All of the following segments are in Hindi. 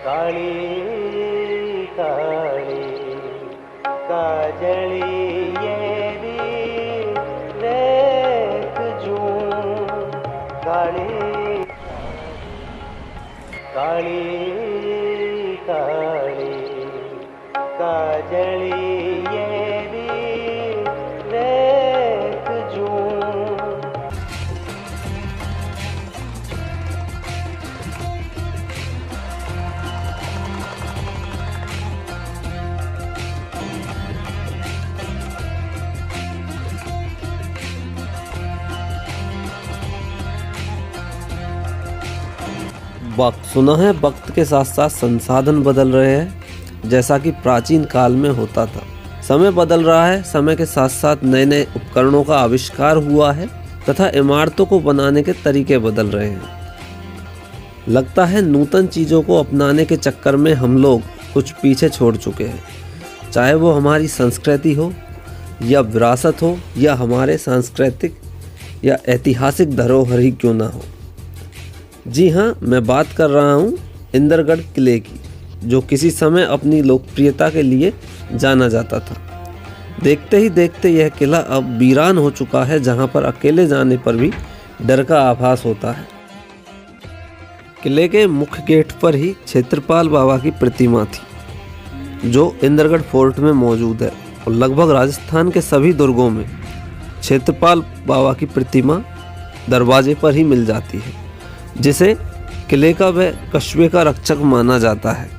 काळी काळी काजळी येरी देख जूं काळी काळी काळी काजळी येरी देख जूं। वक्त सुना है, वक्त के साथ साथ संसाधन बदल रहे हैं, जैसा कि प्राचीन काल में होता था। समय बदल रहा है, समय के साथ साथ नए नए उपकरणों का आविष्कार हुआ है तथा इमारतों को बनाने के तरीके बदल रहे हैं। लगता है नूतन चीज़ों को अपनाने के चक्कर में हम लोग कुछ पीछे छोड़ चुके हैं, चाहे वो हमारी संस्कृति हो या विरासत हो या हमारे सांस्कृतिक या ऐतिहासिक धरोहर ही क्यों ना हो। जी हाँ, मैं बात कर रहा हूँ इंदरगढ़ किले की, जो किसी समय अपनी लोकप्रियता के लिए जाना जाता था। देखते ही देखते यह किला अब वीरान हो चुका है, जहाँ पर अकेले जाने पर भी डर का आभास होता है। किले के मुख्य गेट पर ही क्षेत्रपाल बाबा की प्रतिमा थी, जो इंदरगढ़ फोर्ट में मौजूद है, और लगभग राजस्थान के सभी दुर्गों में क्षेत्रपाल बाबा की प्रतिमा दरवाजे पर ही मिल जाती है, जिसे किले का व कस्बे का रक्षक माना जाता है।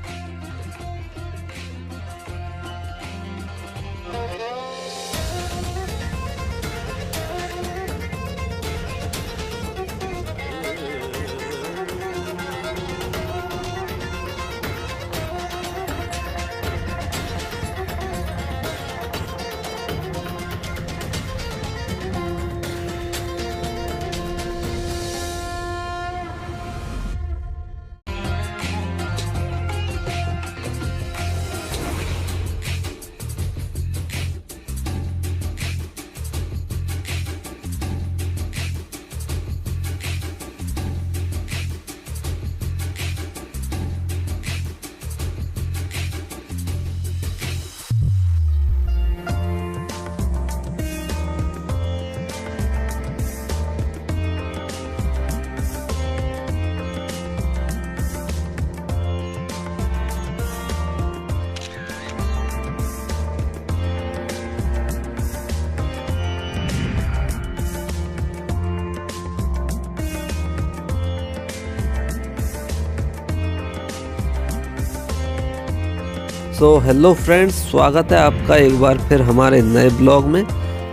हेलो फ्रेंड्स, स्वागत है आपका एक बार फिर हमारे नए ब्लॉग में।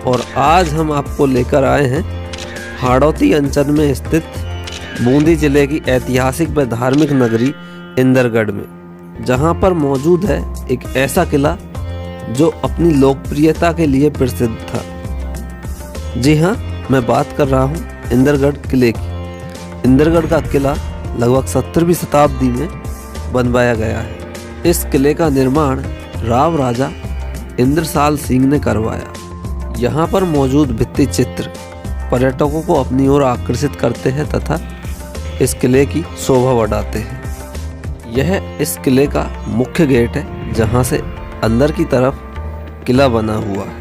और आज हम आपको लेकर आए हैं हाड़ौती अंचल में स्थित बूंदी जिले की ऐतिहासिक व धार्मिक नगरी इंदरगढ़ में, जहां पर मौजूद है एक ऐसा किला जो अपनी लोकप्रियता के लिए प्रसिद्ध था। जी हाँ, मैं बात कर रहा हूँ इंदरगढ़ किले की। इंदरगढ़ का किला लगभग 17वीं शताब्दी में बनवाया गया है। इस किले का निर्माण राव राजा इंद्रसाल सिंह ने करवाया। यहाँ पर मौजूद भित्ति चित्र पर्यटकों को अपनी ओर आकर्षित करते हैं तथा इस किले की शोभा बढ़ाते हैं। यह इस किले का मुख्य गेट है, जहाँ से अंदर की तरफ किला बना हुआ है।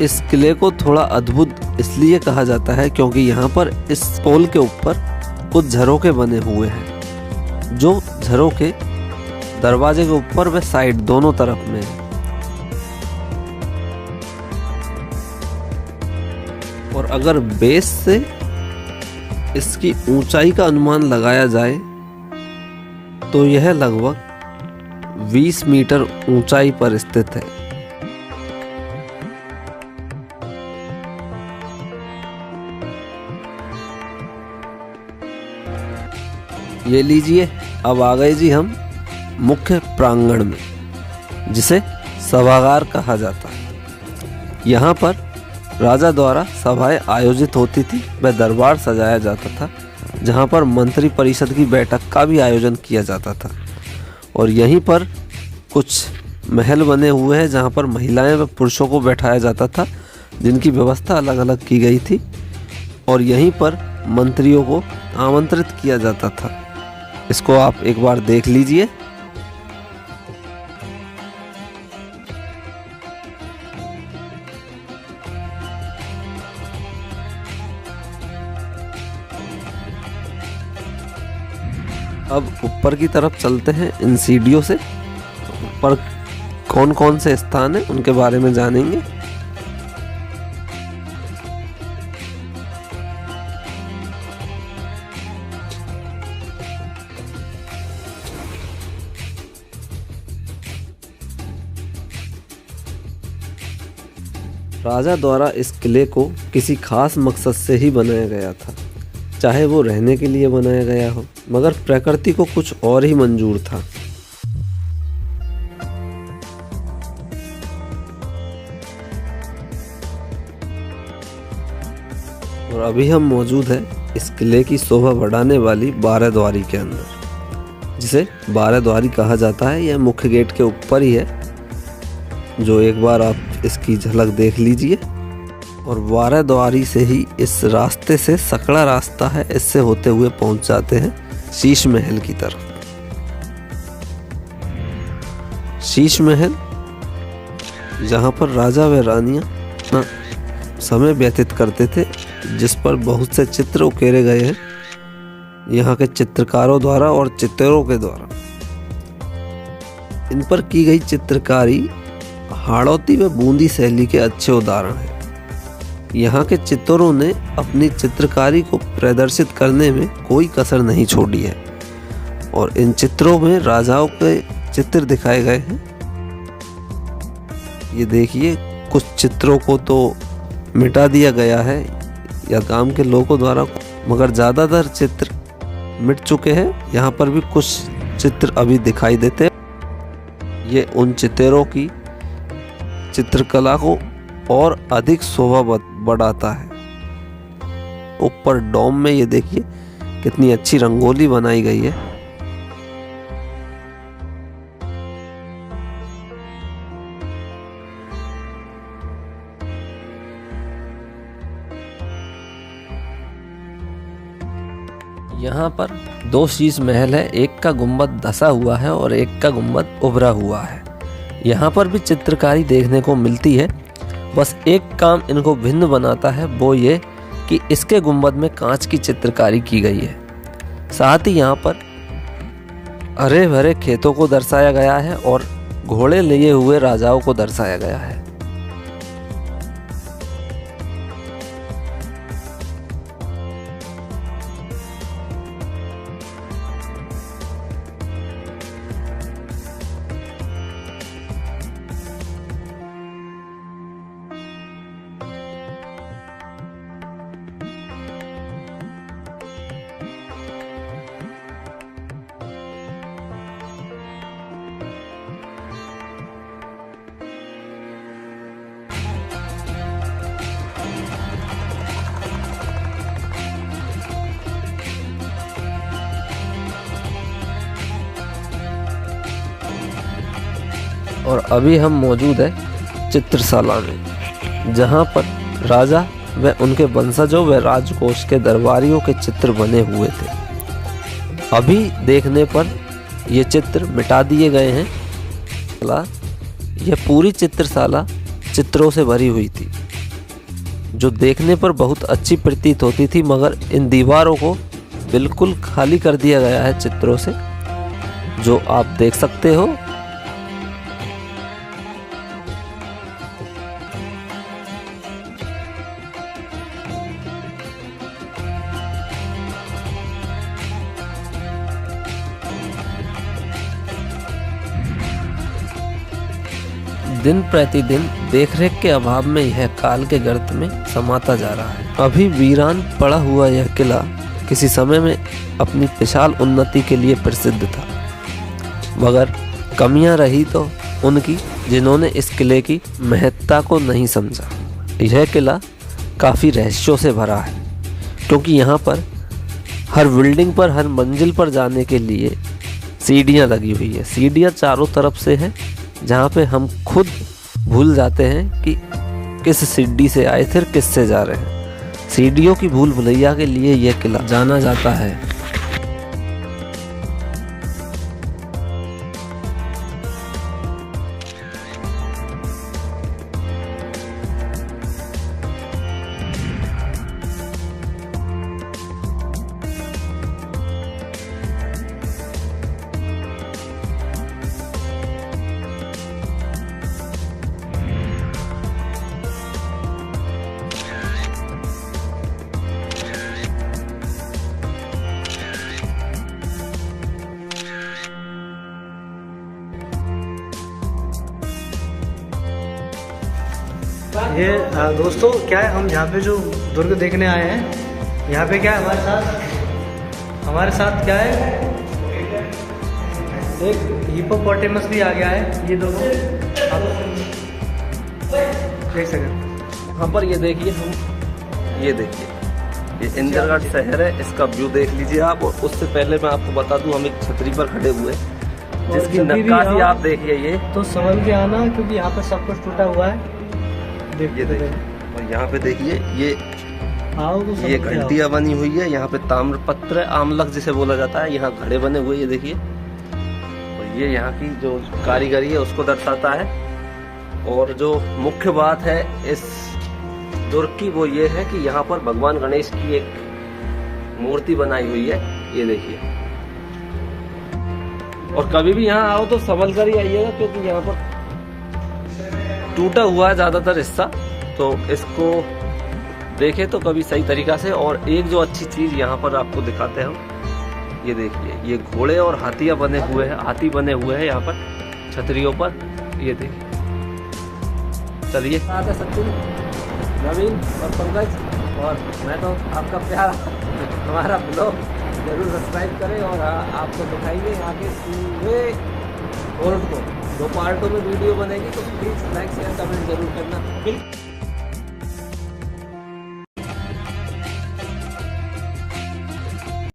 इस किले को थोड़ा अद्भुत इसलिए कहा जाता है क्योंकि यहाँ पर इस पोल के ऊपर कुछ झरोखे बने हुए हैं, जो झरोखे दरवाजे के ऊपर व साइड दोनों तरफ में है। और अगर बेस से इसकी ऊंचाई का अनुमान लगाया जाए तो यह लगभग 20 मीटर ऊंचाई पर स्थित है। ये लीजिए, अब आ गए जी हम मुख्य प्रांगण में, जिसे सभागार कहा जाता है। यहाँ पर राजा द्वारा सभाएं आयोजित होती थी व दरबार सजाया जाता था, जहाँ पर मंत्री परिषद की बैठक का भी आयोजन किया जाता था। और यहीं पर कुछ महल बने हुए हैं जहाँ पर महिलाएं व पुरुषों को बैठाया जाता था, जिनकी व्यवस्था अलग अलग की गई थी। और यहीं पर मंत्रियों को आमंत्रित किया जाता था। इसको आप एक बार देख लीजिए। अब ऊपर की तरफ चलते हैं इन सीढ़ियों से। ऊपर कौन कौन से स्थान हैं उनके बारे में जानेंगे। राजा द्वारा इस किले को किसी खास मकसद से ही बनाया गया था, चाहे वो रहने के लिए बनाया गया हो, मगर प्रकृति को कुछ और ही मंजूर था। और अभी हम मौजूद हैं इस किले की शोभा बढ़ाने वाली 12 द्वारी के अंदर, जिसे 12 द्वारी कहा जाता है। यह मुख्य गेट के ऊपर ही है, जो एक बार आप इसकी झलक देख लीजिए। और 12 द्वारी से ही इस रास्ते से सकड़ा रास्ता है, इससे होते हुए पहुंच जाते हैं शीश महल की तरफ। शीश महल, जहां पर राजा व रानियां अपना समय व्यतीत करते थे, जिस पर बहुत से चित्र उकेरे गए हैं यहाँ के चित्रकारों द्वारा और चित्रों के द्वारा। इन पर की गई चित्रकारी हाड़ौती व बूंदी शैली के अच्छे उदाहरण हैं। यहाँ के चित्रों ने अपनी चित्रकारी को प्रदर्शित करने में कोई कसर नहीं छोड़ी है। और इन चित्रों में राजाओं के चित्र दिखाए गए हैं। ये देखिए, कुछ चित्रों को तो मिटा दिया गया है या गांव के लोगों द्वारा, मगर ज़्यादातर चित्र मिट चुके हैं। यहाँ पर भी कुछ चित्र अभी दिखाई देते हैं। ये उन चित्रों की चित्रकला को और अधिक शोभा बढ़ाता है। ऊपर डोम में ये देखिए कितनी अच्छी रंगोली बनाई गई है। यहाँ पर 2 शीश महल है, एक का गुंबद धंसा हुआ है और एक का गुंबद उभरा हुआ है। यहाँ पर भी चित्रकारी देखने को मिलती है, बस एक काम इनको भिन्न बनाता है, वो ये कि इसके गुंबद में कांच की चित्रकारी की गई है। साथ ही यहाँ पर हरे भरे खेतों को दर्शाया गया है और घोड़े लिए हुए राजाओं को दर्शाया गया है। और अभी हम मौजूद है चित्रशाला में, जहाँ पर राजा व उनके वंशजों व राजकोष के दरबारियों के चित्र बने हुए थे। अभी देखने पर ये चित्र मिटा दिए गए हैं। यह पूरी चित्रशाला चित्रों से भरी हुई थी, जो देखने पर बहुत अच्छी प्रतीत होती थी, मगर इन दीवारों को बिल्कुल खाली कर दिया गया है चित्रों से, जो आप देख सकते हो। दिन प्रतिदिन देखरेख के अभाव में यह काल के गर्त में समाता जा रहा है। अभी वीरान पड़ा हुआ यह किला किसी समय में अपनी विशाल उन्नति के लिए प्रसिद्ध था, मगर कमियां रही तो उनकी जिन्होंने इस किले की महत्ता को नहीं समझा। यह किला काफ़ी रहस्यों से भरा है, क्योंकि यहाँ पर हर बिल्डिंग पर, हर मंजिल पर जाने के लिए सीढ़ियाँ लगी हुई है। सीढ़ियाँ चारों तरफ से हैं, जहाँ पे हम खुद भूल जाते हैं कि किस सीढ़ी से आए थे, किस से जा रहे हैं। सीढ़ियों की भूल भुलैया के लिए यह किला जाना जाता है। ये दोस्तों क्या है, हम यहाँ पे जो दुर्ग देखने आए हैं, यहाँ पे क्या है हमारे साथ क्या है, एक हिपोपोटेमस भी आ गया है। ये दोनों आप देख सकते हैं। यहाँ पर ये देखिए, ये देखिए, ये इंदिरागढ़ शहर है, इसका व्यू देख लीजिए आप। और उससे पहले मैं आपको बता दूं, हम एक छतरी पर खड़े हुए जिसकी नक्काशी आप देखिए। ये तो संभल के आना, क्योंकि यहाँ पे सब कुछ टूटा हुआ है। ये देखिए, और यहाँ पे देखिए ये घंटियां बनी हुई है। यहाँ पे ताम्रपत्र आमलक जिसे बोला जाता है, यहाँ घड़े बने हुए, ये देखिए। और ये यहाँ की जो कारीगरी है उसको दर्शाता है। और जो मुख्य बात है इस दुर्ग की, वो ये है कि यहाँ पर भगवान गणेश की एक मूर्ति बनाई हुई है, ये देखिए। और कभी भी यहाँ आओ तो संभल कर ही आइएगा, क्योंकि यहाँ पर टूटा हुआ है ज़्यादातर हिस्सा, तो इसको देखे तो कभी सही तरीका से। और एक जो अच्छी चीज़ यहाँ पर आपको दिखाते हैं हम, ये देखिए, ये घोड़े और हाथी बने हुए हैं यहाँ पर छतरियों पर, ये देखिए। चलिए सचिन, नवीन और पंकज, और मैं तो आपका प्यार, हमारा ब्लॉग जरूर सब्सक्राइब करें। और आपको दिखाइए यहाँ के पूरे फोर्ट को। 2 पार्टों में वीडियो बनेगी, तो प्लीज़ लाइक शेयर कमेंट जरूर करना।